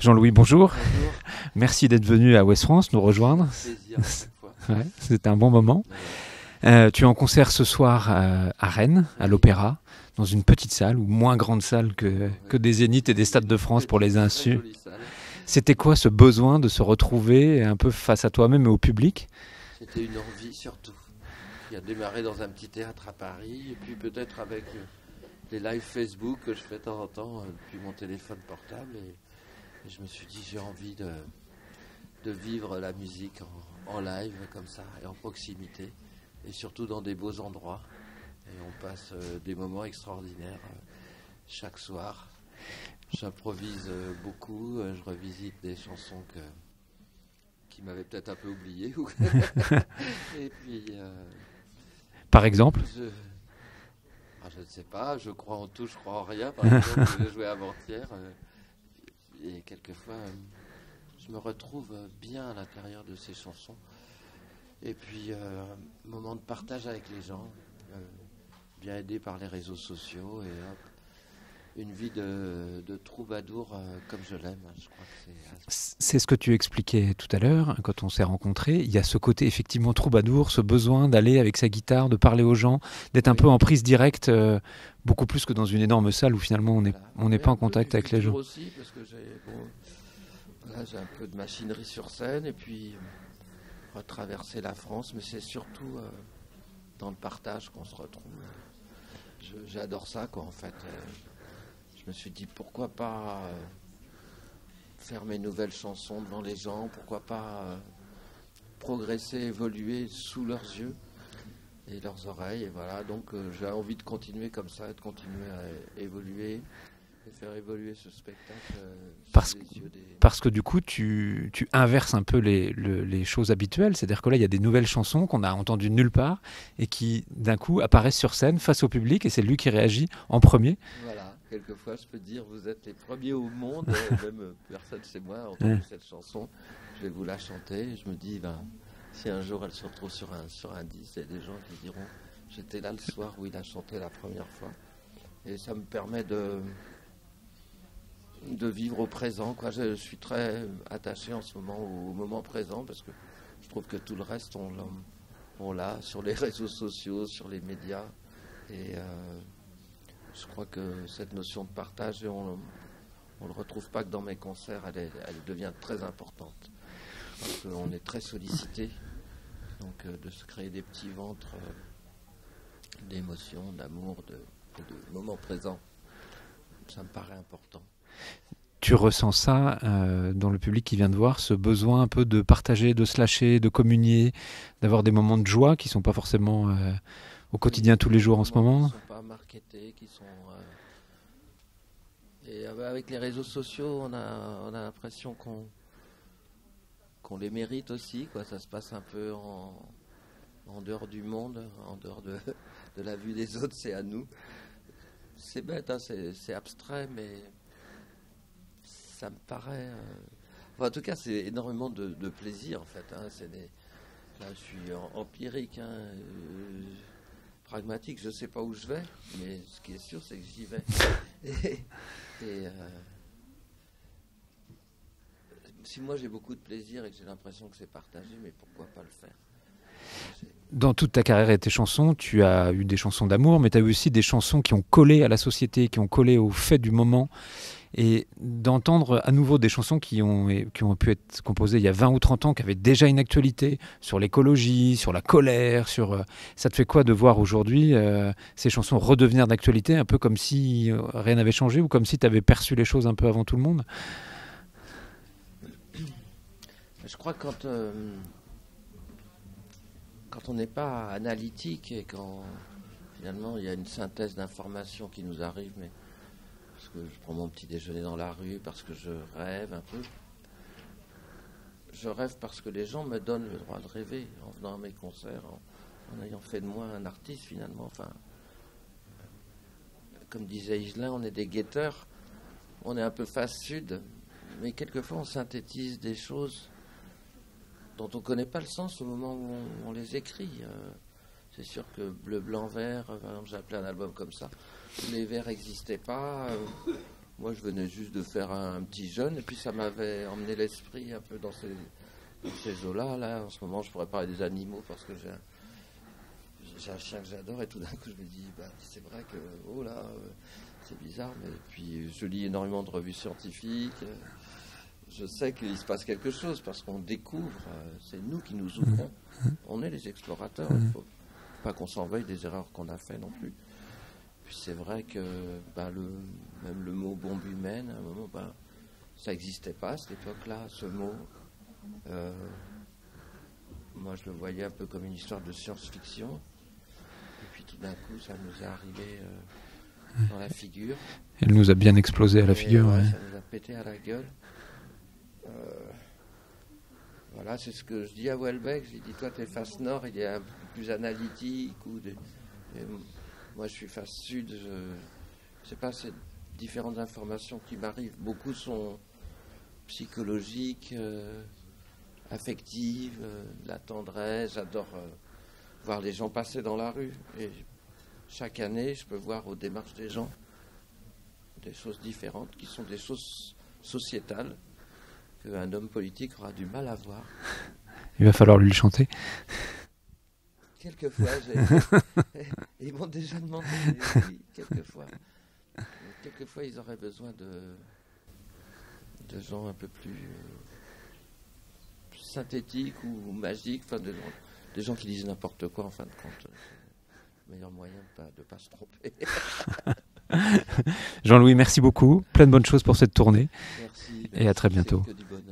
Jean-Louis, bonjour. Bonjour. Merci d'être venu à Ouest France nous rejoindre. Plaisir à chaque fois. Ouais, c'était un bon moment. Tu es en concert ce soir à Rennes, à Oui. l'Opéra, dans une petite salle, ou moins grande salle que des Zéniths et des Stades de France pour les Très insus. jolie salle. C'était quoi ce besoin de se retrouver un peu face à toi-même et au public? C'était une envie surtout. Qui a démarré dans un petit théâtre à Paris, et puis peut-être avec les lives Facebook que je fais de temps en temps depuis mon téléphone portable. Et je me suis dit, j'ai envie de vivre la musique en live comme ça, et en proximité, et surtout dans des beaux endroits. Et on passe des moments extraordinaires chaque soir. J'improvise beaucoup, je revisite des chansons qui m'avaient peut-être un peu oubliées. Et puis, Par exemple? je ne sais pas, je crois en tout, je crois en rien. Par exemple, j'ai joué avant-hier, et quelquefois, je me retrouve bien à l'intérieur de ces chansons. Et puis, moment de partage avec les gens, bien aidé par les réseaux sociaux, et hop, une vie de troubadour comme je l'aime. Je crois que C'est ce que tu expliquais tout à l'heure, quand on s'est rencontrés. Il y a ce côté effectivement troubadour, ce besoin d'aller avec sa guitare, de parler aux gens, d'être un Oui. peu en prise directe, beaucoup plus que dans une énorme salle où finalement on n'est Voilà. pas Un en peu contact du avec les futur gens. aussi, parce que j'ai un peu de machinerie sur scène, et puis retraverser la France, mais c'est surtout dans le partage qu'on se retrouve. J'adore ça, quoi, en fait. Je me suis dit, pourquoi pas faire mes nouvelles chansons devant les gens, pourquoi pas progresser, évoluer sous leurs yeux et leurs oreilles, et voilà. Donc j'ai envie de continuer comme ça, de continuer à évoluer et faire évoluer ce spectacle Parce, sous les yeux des... parce que du coup, tu inverses un peu les choses habituelles. C'est-à-dire que là, il y a des nouvelles chansons qu'on a entendues nulle part et qui, d'un coup, apparaissent sur scène face au public et c'est lui qui réagit en premier. Voilà, quelquefois je peux dire, vous êtes les premiers au monde, même personne chez moi a entendu Ouais. cette chanson, je vais vous la chanter, et je me dis, si un jour elle se retrouve sur un disque, il y a des gens qui diront, j'étais là le soir où il a chanté la première fois, et ça me permet de vivre au présent, quoi. Je suis très attaché en ce moment au moment présent, parce que je trouve que tout le reste, on l'a sur les réseaux sociaux, sur les médias, et je crois que cette notion de partage, on ne le retrouve pas que dans mes concerts, elle devient très importante. Parce qu'on est très sollicité. Donc de se créer des petits ventres d'émotions, d'amour, de moments présents, ça me paraît important. Tu ressens ça dans le public qui vient te voir, ce besoin un peu de partager, de se lâcher, de communier, d'avoir des moments de joie qui ne sont pas forcément au quotidien tous les jours en ce moment. Qui ne sont pas marketés, qui sont... Et avec les réseaux sociaux, on a l'impression qu'on les mérite aussi, quoi. Ça se passe un peu en dehors du monde, en dehors de la vue des autres, c'est à nous. C'est bête, hein, c'est abstrait, mais ça me paraît... Enfin, en tout cas, c'est énormément de plaisir, en fait. Hein. Là, je suis empirique, hein, pragmatique, je ne sais pas où je vais, mais ce qui est sûr, c'est que j'y vais. Et si moi j'ai beaucoup de plaisir et que j'ai l'impression que c'est partagé, mais pourquoi pas le faire? Dans toute ta carrière et tes chansons, tu as eu des chansons d'amour, mais tu as eu aussi des chansons qui ont collé à la société, qui ont collé au fait du moment. Et d'entendre à nouveau des chansons qui ont pu être composées il y a 20 ou 30 ans, qui avaient déjà une actualité sur l'écologie, sur la colère, ça te fait quoi de voir aujourd'hui ces chansons redevenir d'actualité, un peu comme si rien n'avait changé ou comme si tu avais perçu les choses un peu avant tout le monde? Je crois que quand on n'est pas analytique et quand finalement il y a une synthèse d'informations qui nous arrive, mais parce que je prends mon petit déjeuner dans la rue, parce que je rêve un peu. Je rêve parce que les gens me donnent le droit de rêver en venant à mes concerts, en ayant fait de moi un artiste finalement. Enfin, comme disait Higelin, on est des guetteurs, on est un peu face sud, mais quelquefois on synthétise des choses dont on ne connaît pas le sens au moment où on les écrit. C'est sûr que bleu, blanc, vert, par exemple, j'ai appelé un album comme ça. Les verts n'existaient pas. Moi, je venais juste de faire un petit jeûne, et puis ça m'avait emmené l'esprit un peu dans ces eaux-là. Là, en ce moment, je pourrais parler des animaux, parce que j'ai un chien que j'adore, et tout d'un coup, je me dis, c'est vrai que, oh là, c'est bizarre, mais puis je lis énormément de revues scientifiques. Je sais qu'il se passe quelque chose, parce qu'on découvre, c'est nous qui nous ouvrons. On est les explorateurs, il ne faut pas qu'on s'en veuille des erreurs qu'on a fait non plus. Puis c'est vrai que même le mot bombe humaine, à un moment, ça n'existait pas à cette époque-là, ce mot. Moi, je le voyais un peu comme une histoire de science-fiction. Et puis tout d'un coup, ça nous est arrivé dans la figure. Elle nous a bien explosé à la figure. Ouais. Ça nous a pété à la gueule. Voilà, c'est ce que je dis à Houellebecq. Je lui dis, toi, t'es face nord, il est un peu plus analytique. Moi, je suis face sud. Je sais pas, ces différentes informations qui m'arrivent. Beaucoup sont psychologiques, affectives, la tendresse. J'adore voir les gens passer dans la rue. Et chaque année, je peux voir aux démarches des gens des choses différentes qui sont des choses sociétales qu'un homme politique aura du mal à voir. Il va falloir lui le chanter. Quelquefois, ils m'ont déjà demandé, oui, quelquefois. Quelquefois, ils auraient besoin de gens un peu plus synthétiques ou magiques, enfin, des gens qui disent n'importe quoi, en fin de compte. Le meilleur moyen de ne pas se tromper. Jean-Louis, merci beaucoup. Plein de bonnes choses pour cette tournée. Merci. Et à très bientôt. C'est que du bonheur.